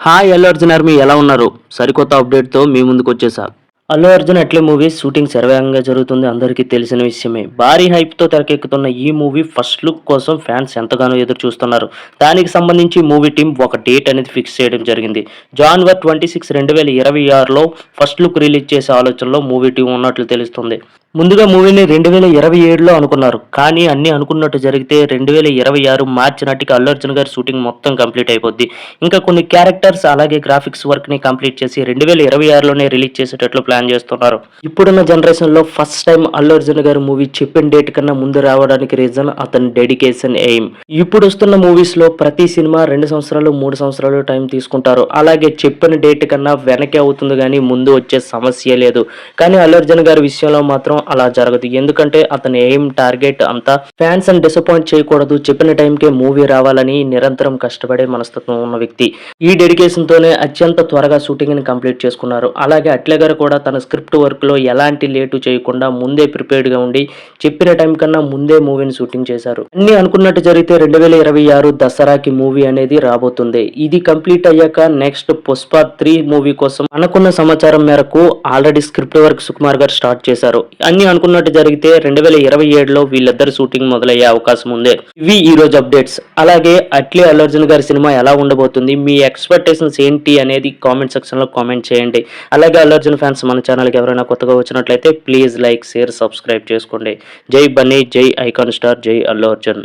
Hi Allu Arjun army ఎలా ఉన్నారు? సరికొత్త అప్డేట్‌తో మీ ముందుకొచ్చేసా. అల్లు అర్జున్ అట్లే మూవీ షూటింగ్ శరవేగంగా జరుగుతుంది. అందరికీ తెలిసిన విషయమే. భారీ హైప్‌తో తెరకెక్కుతున్న ఈ మూవీ ఫస్ట్ లుక్ కోసం ఫ్యాన్స్ ఎంతగానో ఎదురు చూస్తున్నారు. దానికి సంబంధించి మూవీ టీమ్ ఒక డేట్ అనేది ఫిక్స్ చేయడం జరిగింది. జాన్వరి 26, 2026లో ఫస్ట్ లుక్ రిలీజ్ చేసే ఆలోచనలో మూవీ టీమ్ ఉన్నట్లు తెలుస్తుంది. ముందుగా మూవీని 2027లో అనుకున్నారు. కానీ అన్నీ అనుకున్నట్టు జరిగితే 2026 మార్చి నాటికి అల్లు అర్జున్ గారి షూటింగ్ మొత్తం కంప్లీట్ అయిపోద్ది. ఇంకా కొన్ని క్యారెక్టర్స్ అలాగే గ్రాఫిక్స్ వర్క్‌ని కంప్లీట్ చేసి 2026లోనే రిలీజ్ చేసేటట్లు ప్లాన్ చేస్తున్నారు. ఇప్పుడున్న జనరేషన్‌లో ఫస్ట్ టైం అల్లు అర్జున్ గారి మూవీ చెప్పిన డేట్ కన్నా ముందు రావడానికి రీజన్ అతని డెడికేషన్, ఎయిమ్. ఇప్పుడు వస్తున్న మూవీస్‌లో ప్రతి సినిమా 2 సంవత్సరాలు, 3 సంవత్సరాలు టైం తీసుకుంటారు. అలాగే చెప్పిన డేట్ కన్నా వెనకే అవుతుంది గానీ ముందు వచ్చే సమస్యే లేదు. కానీ అల్లు అర్జున్ గారి విషయంలో మాత్రం అలా జరగదు. ఎందుకంటే అతని ఎయిమ్, టార్గెట్ అంతా ఫ్యాన్స్ ని డిసప్పాయింట్ చేయకూడదు, చెప్పిన టైంకే మూవీ రావాలని నిరంతరం కష్టపడే మనస్తత్వం ఉన్న వ్యక్తి. ఈ డెడికేషన్ తోనే అత్యంత త్వరగా షూటింగ్ ని కంప్లీట్ చేసుకున్నారు. అలాగే అట్లే గారు కూడా తన స్క్రిప్ట్ వర్క్ లో ఎలాంటి లేటు చేయకుండా ముందే ప్రిపేర్డ్ గా ఉండి చెప్పిన టైం కన్నా ముందే మూవీని షూటింగ్ చేశారు. అన్ని అనుకున్నట్టు జరిగితే 2026 దసరాకి మూవీ అనేది రాబోతుంది. ఇది కంప్లీట్ అయ్యాక నెక్స్ట్ పుష్ప 3 మూవీ కోసం అనుకున్న సమాచారం మేరకు ఆల్రెడీ స్క్రిప్ట్ వర్క్ సుకుమార్ గారు స్టార్ట్ చేశారు. అన్ని అనుకున్నట్టు జరిగితే 2027లో వీళ్ళిద్దరు షూటింగ్ మొదలయ్యే అవకాశం ఉంది. ఇవి ఈ రోజు అప్డేట్స్. అలాగే అట్లే అల్లు అర్జున్ గారి సినిమా ఎలా ఉండబోతుంది, మీ ఎక్స్పెక్టేషన్స్ ఏంటి అనేది కామెంట్ సెక్షన్ లో కామెంట్ చేయండి. అలాగే అల్లు అర్జున్ ఫ్యాన్స్ మన ఛానల్కి ఎవరైనా కొత్తగా వచ్చినట్లయితే ప్లీజ్ లైక్, షేర్, సబ్స్క్రైబ్ చేసుకోండి. జై బన్నీ, జై ఐకాన్ స్టార్, జై అల్లు అర్జున్.